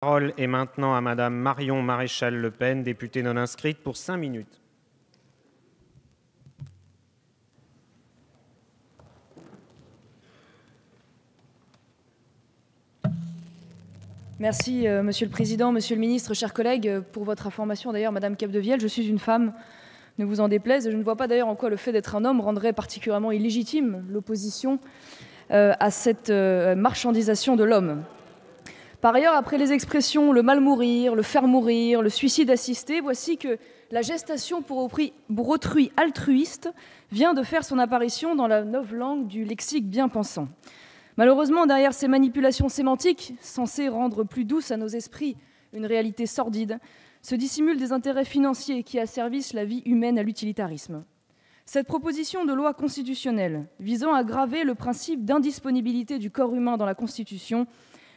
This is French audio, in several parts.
La parole est maintenant à Madame Marion Maréchal Le Pen, députée non inscrite, pour 5 minutes. Merci, Monsieur le Président, Monsieur le Ministre, chers collègues. Pour votre information, d'ailleurs, Madame Capdevielle, je suis une femme, ne vous en déplaise, et je ne vois pas d'ailleurs en quoi le fait d'être un homme rendrait particulièrement illégitime l'opposition à cette marchandisation de l'homme. Par ailleurs, après les expressions « le mal mourir »,« le faire mourir »,« le suicide assisté », voici que la gestation pour autrui altruiste vient de faire son apparition dans la novlangue du lexique bien-pensant. Malheureusement, derrière ces manipulations sémantiques, censées rendre plus douce à nos esprits une réalité sordide, se dissimulent des intérêts financiers qui asservissent la vie humaine à l'utilitarisme. Cette proposition de loi constitutionnelle visant à graver le principe d'indisponibilité du corps humain dans la Constitution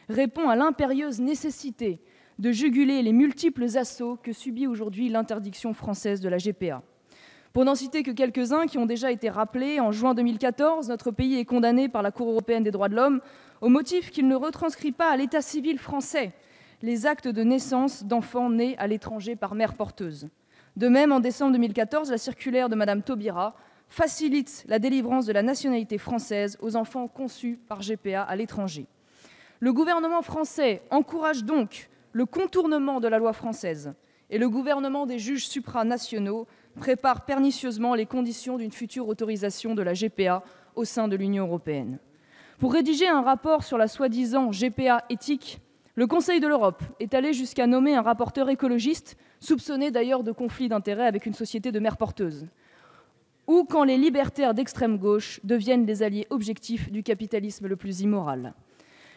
répond à l'impérieuse nécessité de juguler les multiples assauts que subit aujourd'hui l'interdiction française de la GPA. Pour n'en citer que quelques-uns qui ont déjà été rappelés, en juin 2014, notre pays est condamné par la Cour européenne des droits de l'homme au motif qu'il ne retranscrit pas à l'état civil français les actes de naissance d'enfants nés à l'étranger par mère porteuse. De même, en décembre 2014, la circulaire de Mme Taubira facilite la délivrance de la nationalité française aux enfants conçus par GPA à l'étranger. Le gouvernement français encourage donc le contournement de la loi française et le gouvernement des juges supranationaux prépare pernicieusement les conditions d'une future autorisation de la GPA au sein de l'Union européenne. Pour rédiger un rapport sur la soi-disant GPA éthique, le Conseil de l'Europe est allé jusqu'à nommer un rapporteur écologiste, soupçonné d'ailleurs de conflit d'intérêts avec une société de mères porteuses. Ou quand les libertaires d'extrême gauche deviennent les alliés objectifs du capitalisme le plus immoral.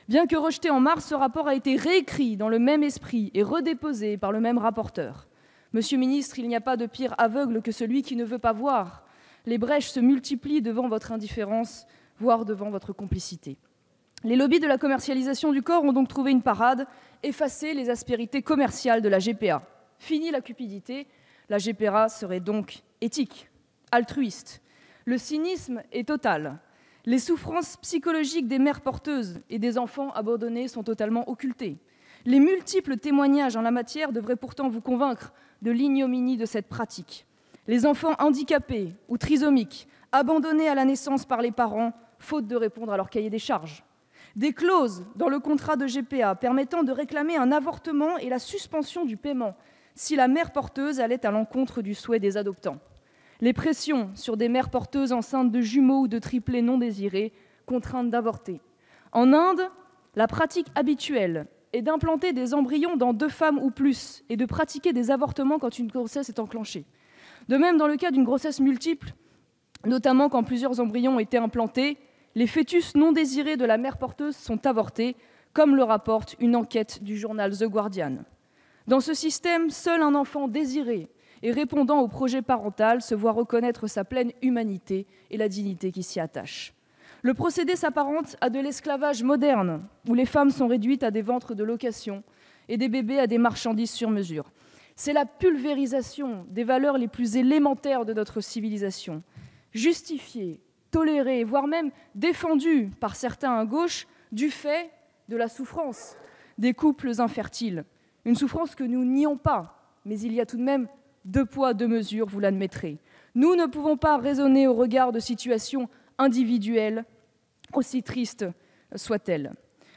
Bien que rejeté en mars, ce rapport a été réécrit dans le même esprit et redéposé par le même rapporteur. Monsieur le ministre, il n'y a pas de pire aveugle que celui qui ne veut pas voir. Les brèches se multiplient devant votre indifférence, voire devant votre complicité. Les lobbies de la commercialisation du corps ont donc trouvé une parade, effacer les aspérités commerciales de la GPA. Fini la cupidité, la GPA serait donc éthique, altruiste. Le cynisme est total. Les souffrances psychologiques des mères porteuses et des enfants abandonnés sont totalement occultées. Les multiples témoignages en la matière devraient pourtant vous convaincre de l'ignominie de cette pratique. Les enfants handicapés ou trisomiques, abandonnés à la naissance par les parents, faute de répondre à leur cahier des charges. Des clauses dans le contrat de GPA permettant de réclamer un avortement et la suspension du paiement si la mère porteuse allait à l'encontre du souhait des adoptants. Les pressions sur des mères porteuses enceintes de jumeaux ou de triplés non désirés, contraintes d'avorter. En Inde, la pratique habituelle est d'implanter des embryons dans 2 femmes ou plus et de pratiquer des avortements quand une grossesse est enclenchée. De même, dans le cas d'une grossesse multiple, notamment quand plusieurs embryons ont été implantés, les fœtus non désirés de la mère porteuse sont avortés, comme le rapporte une enquête du journal The Guardian. Dans ce système, seul un enfant désiré et répondant au projet parental se voit reconnaître sa pleine humanité et la dignité qui s'y attache. Le procédé s'apparente à de l'esclavage moderne, où les femmes sont réduites à des ventres de location et des bébés à des marchandises sur mesure. C'est la pulvérisation des valeurs les plus élémentaires de notre civilisation, justifiée, tolérée, voire même défendue par certains à gauche du fait de la souffrance des couples infertiles. Une souffrance que nous nions pas, mais il y a tout de même 2 poids, 2 mesures, vous l'admettrez. Nous ne pouvons pas raisonner au regard de situations individuelles, aussi tristes soient-elles.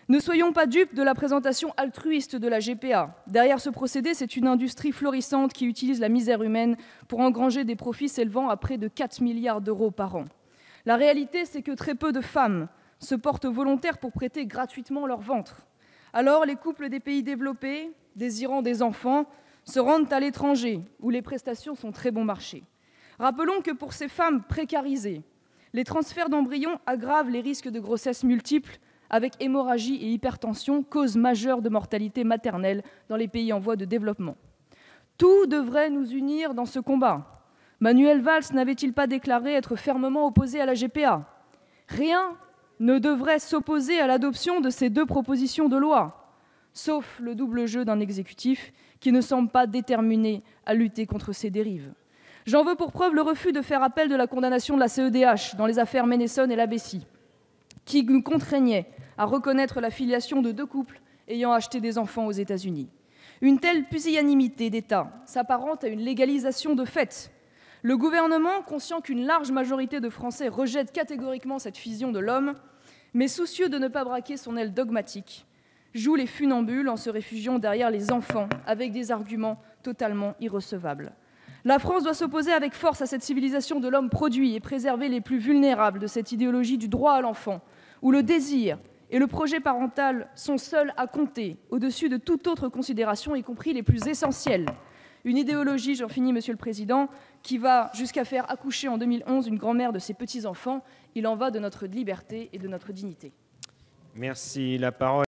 Ne soyons pas dupes de la présentation altruiste de la GPA. Derrière ce procédé, c'est une industrie florissante qui utilise la misère humaine pour engranger des profits s'élevant à près de 4 milliards d'euros par an. La réalité, c'est que très peu de femmes se portent volontaires pour prêter gratuitement leur ventre. Alors, les couples des pays développés, désirant des enfants, se rendent à l'étranger, où les prestations sont très bon marché. Rappelons que pour ces femmes précarisées, les transferts d'embryons aggravent les risques de grossesse multiples, avec hémorragie et hypertension, cause majeure de mortalité maternelle dans les pays en voie de développement. Tout devrait nous unir dans ce combat. Manuel Valls n'avait-il pas déclaré être fermement opposé à la GPA? Rien ne devrait s'opposer à l'adoption de ces 2 propositions de loi, sauf le double jeu d'un exécutif qui ne semble pas déterminé à lutter contre ces dérives. J'en veux pour preuve le refus de faire appel de la condamnation de la CEDH dans les affaires Ménessonne et La Bessie, qui nous contraignait à reconnaître la filiation de 2 couples ayant acheté des enfants aux États-Unis. Une telle pusillanimité d'État s'apparente à une légalisation de fait. Le gouvernement, conscient qu'une large majorité de Français rejette catégoriquement cette vision de l'homme, mais soucieux de ne pas braquer son aile dogmatique, joue les funambules en se réfugiant derrière les enfants avec des arguments totalement irrecevables. La France doit s'opposer avec force à cette civilisation de l'homme produit et préserver les plus vulnérables de cette idéologie du droit à l'enfant, où le désir et le projet parental sont seuls à compter, au-dessus de toute autre considération, y compris les plus essentielles. Une idéologie, j'en finis, Monsieur le Président, qui va jusqu'à faire accoucher en 2011 une grand-mère de ses petits-enfants. Il en va de notre liberté et de notre dignité. Merci. La parole